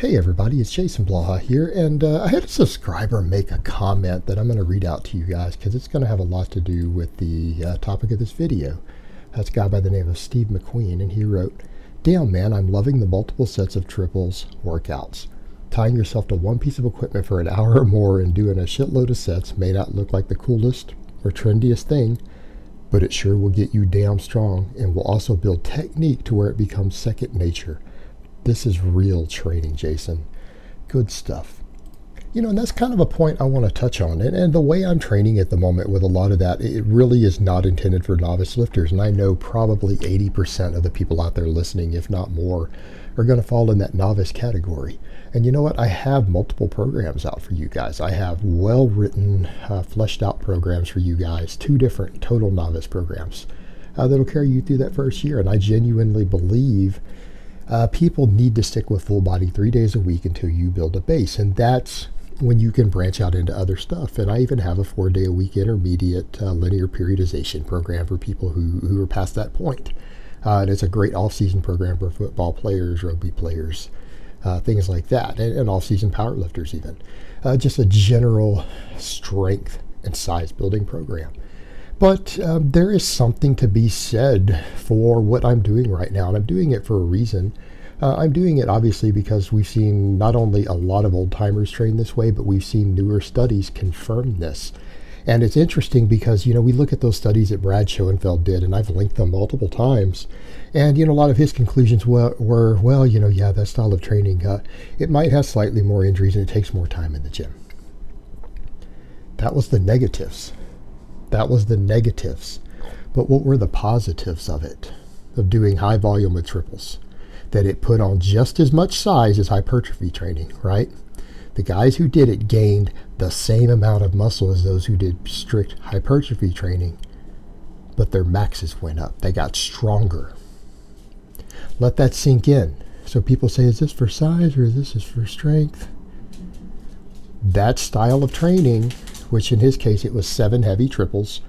Hey everybody, it's Jason Blaha here, and I had a subscriber make a comment that I'm going to read out to you guys because it's going to have a lot to do with the topic of this video. That's a guy by the name of Steve McQueen, and he wrote, "Damn man, I'm loving the multiple sets of triples workouts. Tying yourself to one piece of equipment for an hour or more and doing a shitload of sets may not look like the coolest or trendiest thing, but it sure will get you damn strong and will also build technique to where it becomes second nature. This is real training, Jason. Good stuff." And that's kind of a point I want to touch on. And the way I'm training at the moment with a lot of that, it really is not intended for novice lifters. And I know probably 80% of the people out there listening, if not more, are going to fall in that novice category. And you know what? I have multiple programs out for you guys. I have well-written, fleshed out programs for you guys, 2 different total novice programs that'll carry you through that first year. And I genuinely believe people need to stick with full body 3 days a week until you build a base. And that's when you can branch out into other stuff. And I even have a 4-day-a-week intermediate linear periodization program for people who are past that point. And it's a great off-season program for football players, rugby players, things like that, and off-season powerlifters even. Just a general strength and size building program. But there is something to be said for what I'm doing right now, and I'm doing it for a reason. I'm doing it obviously because we've seen not only a lot of old-timers train this way, but we've seen newer studies confirm this. And it's interesting because, we look at those studies that Brad Schoenfeld did, and I've linked them multiple times. And, a lot of his conclusions were, that style of training, it might have slightly more injuries and it takes more time in the gym. That was the negatives. But what were the positives of it, of doing high volume with triples? That it put on just as much size as hypertrophy training, right? The guys who did it gained the same amount of muscle as those who did strict hypertrophy training, but their maxes went up. They got stronger. Let that sink in. So people say, is this for size or is this for strength? That style of training, which in his case it was 7 heavy triples,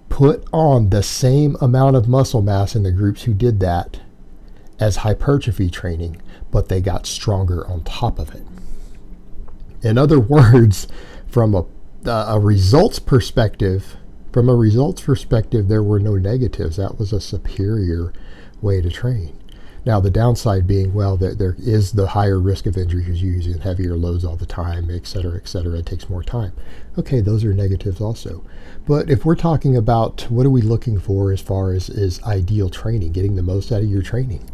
put on the same amount of muscle mass in the groups who did that as hypertrophy training, but they got stronger on top of it. In other words, from a results perspective, there were no negatives. That was a superior way to train. Now, the downside being, that there is the higher risk of injury because you're using heavier loads all the time, et cetera, et cetera. It takes more time. Okay, those are negatives also. But if we're talking about what are we looking for as far as is ideal training, getting the most out of your training,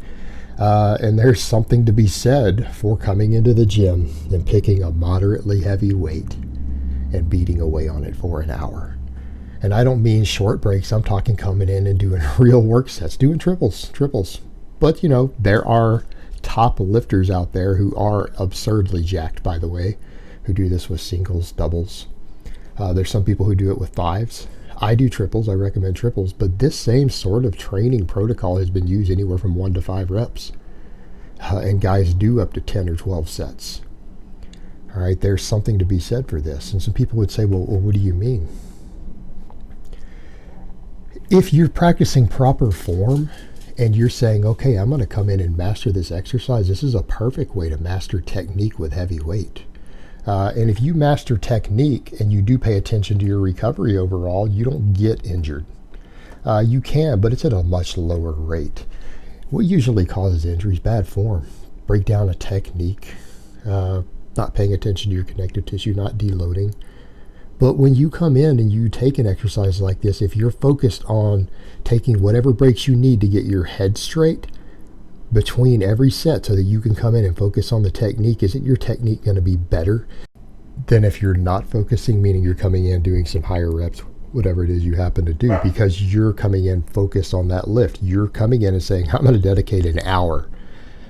and there's something to be said for coming into the gym and picking a moderately heavy weight and beating away on it for an hour. And I don't mean short breaks. I'm talking coming in and doing real work sets, doing triples. But, there are top lifters out there who are absurdly jacked, by the way, who do this with singles, doubles. There's some people who do it with 5s. I do triples. I recommend triples. But this same sort of training protocol has been used anywhere from 1 to 5 reps. And guys do up to 10 or 12 sets. All right, there's something to be said for this. And some people would say, well, what do you mean? If you're practicing proper form, and you're saying, okay, I'm going to come in and master this exercise, this is a perfect way to master technique with heavy weight. And if you master technique and you do pay attention to your recovery overall, you don't get injured. You can, but it's at a much lower rate. What usually causes injuries? Bad form, breakdown of technique, not paying attention to your connective tissue, not deloading. But when you come in and you take an exercise like this, if you're focused on taking whatever breaks you need to get your head straight between every set so that you can come in and focus on the technique, isn't your technique going to be better than if you're not focusing, meaning you're coming in doing some higher reps, whatever it is you happen to do, because you're coming in focused on that lift. You're coming in and saying, I'm going to dedicate an hour.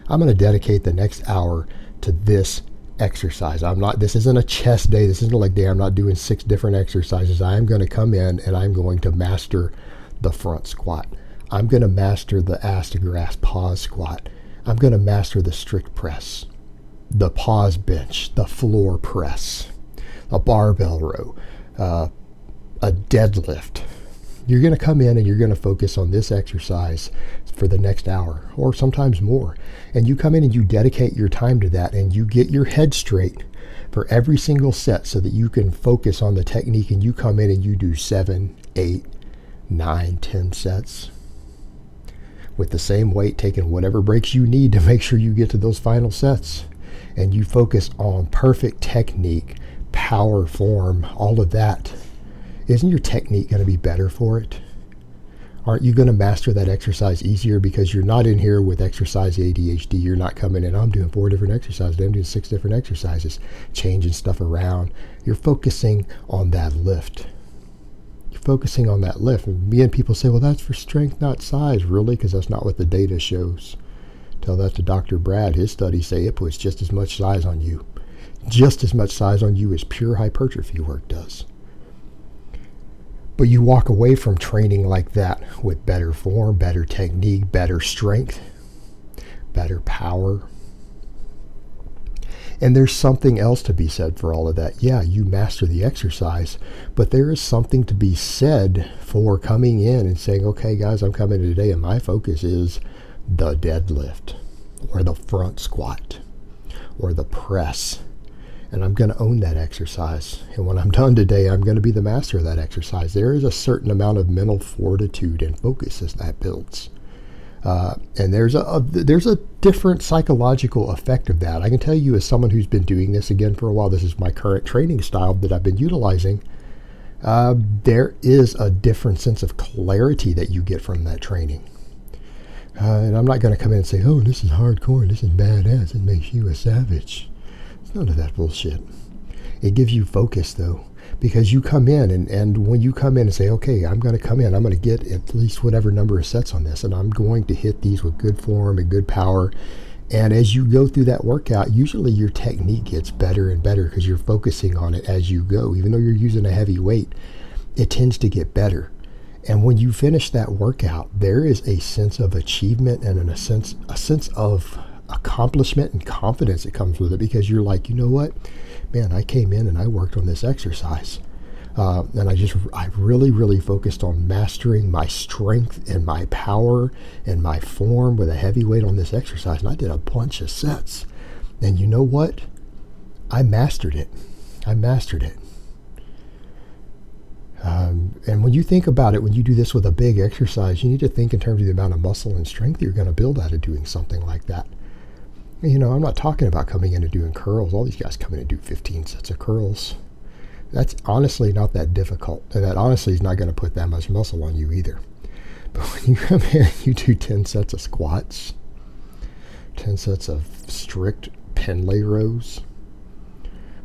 I'm going to dedicate the next hour to this exercise. This isn't a chest day. This isn't a leg day. I'm not doing 6 different exercises. I am going to come in and I'm going to master the front squat. I'm going to master the ass to grass pause squat. I'm going to master the strict press, the pause bench, the floor press, a barbell row, a deadlift. You're going to come in and you're going to focus on this exercise for the next hour or sometimes more. And you come in and you dedicate your time to that and you get your head straight for every single set so that you can focus on the technique, and you come in and you do 7, 8, 9, 10 sets with the same weight, taking whatever breaks you need to make sure you get to those final sets. And you focus on perfect technique, power, form, all of that. Isn't your technique going to be better for it? Aren't you going to master that exercise easier because you're not in here with exercise ADHD? You're not coming in, I'm doing 4 different exercises, I'm doing 6 different exercises, changing stuff around. You're focusing on that lift. You're focusing on that lift. And me and people say, well, that's for strength, not size. Really? Because that's not what the data shows. Tell that to Dr. Brad. His studies say it puts just as much size on you. Just as much size on you as pure hypertrophy work does. But you walk away from training like that with better form, better technique, better strength, better power. And there's something else to be said for all of that. Yeah, you master the exercise, but there is something to be said for coming in and saying, okay, guys, I'm coming in today and my focus is the deadlift or the front squat or the press. And I'm going to own that exercise. And when I'm done today, I'm going to be the master of that exercise. There is a certain amount of mental fortitude and focus as that builds. And there's a different psychological effect of that. I can tell you, as someone who's been doing this again for a while, this is my current training style that I've been utilizing. There is a different sense of clarity that you get from that training. And I'm not going to come in and say, oh, this is hardcore, this is badass, it makes you a savage. None of that bullshit. It gives you focus, though, because you come in and when you come in and say, okay, I'm going to come in, I'm going to get at least whatever number of sets on this, and I'm going to hit these with good form and good power. And as you go through that workout, usually your technique gets better and better because you're focusing on it as you go. Even though you're using a heavy weight, it tends to get better. And when you finish that workout, there is a sense of achievement and a sense of accomplishment and confidence that comes with it, because you're like, you know what, man, I came in and I worked on this exercise, and I really focused on mastering my strength and my power and my form with a heavy weight on this exercise, and I did a bunch of sets, and you know what, I mastered it. And when you think about it, when you do this with a big exercise, you need to think in terms of the amount of muscle and strength you're going to build out of doing something like that. You know, I'm not talking about coming in and doing curls. All these guys come in and do 15 sets of curls. That's honestly not that difficult. And that honestly is not going to put that much muscle on you either. But when you come in and you do 10 sets of squats, 10 sets of strict pen lay rows,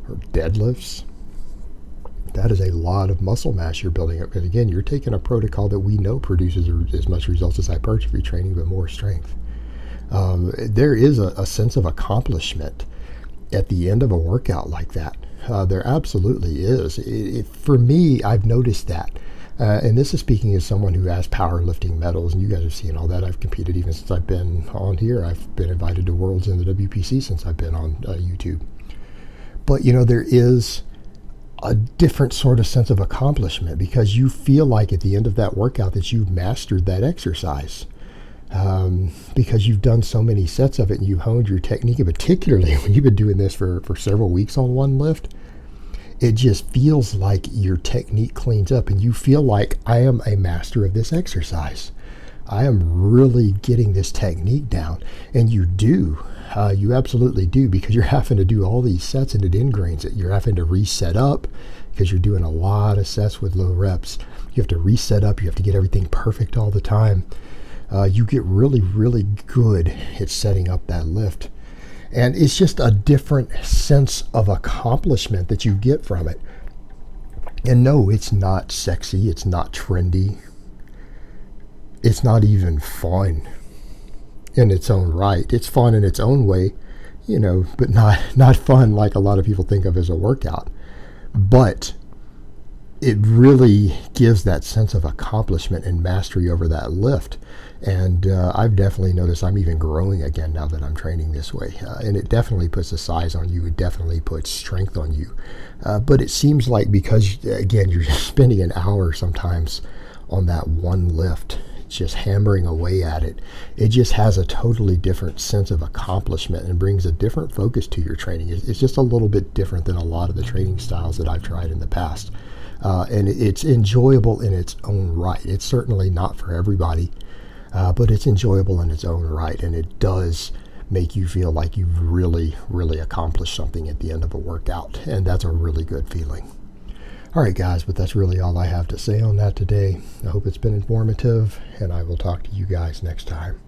or deadlifts, that is a lot of muscle mass you're building up. And again, you're taking a protocol that we know produces as much results as hypertrophy training, but more strength. There is a sense of accomplishment at the end of a workout like that. There absolutely is. For me, I've noticed that. And this is speaking as someone who has powerlifting medals, and you guys have seen all that. I've competed even since I've been on here. I've been invited to Worlds in the WPC since I've been on YouTube. But, you know, there is a different sort of sense of accomplishment because you feel like at the end of that workout that you've mastered that exercise. Because you've done so many sets of it and you honed your technique, and particularly when you've been doing this for several weeks on one lift, it just feels like your technique cleans up and you feel like, I am a master of this exercise. I am really getting this technique down. And you do. You absolutely do, because you're having to do all these sets and it ingrains it. You're having to reset up because you're doing a lot of sets with low reps. You have to reset up. You have to get everything perfect all the time. You get really good at setting up that lift. And it's just a different sense of accomplishment that you get from it. And no, it's not sexy. It's not trendy. It's not even fun in its own right. It's fun in its own way, you know, but not fun like a lot of people think of as a workout. But it really gives that sense of accomplishment and mastery over that lift. And I've definitely noticed I'm even growing again now that I'm training this way. And it definitely puts a size on you. It definitely puts strength on you. But it seems like because, again, you're spending an hour sometimes on that one lift, just hammering away at it, it just has a totally different sense of accomplishment and brings a different focus to your training. It's just a little bit different than a lot of the training styles that I've tried in the past. And it's enjoyable in its own right. It's certainly not for everybody, but it's enjoyable in its own right, and it does make you feel like you've really, really accomplished something at the end of a workout, and that's a really good feeling. All right, guys, but that's really all I have to say on that today. I hope it's been informative, and I will talk to you guys next time.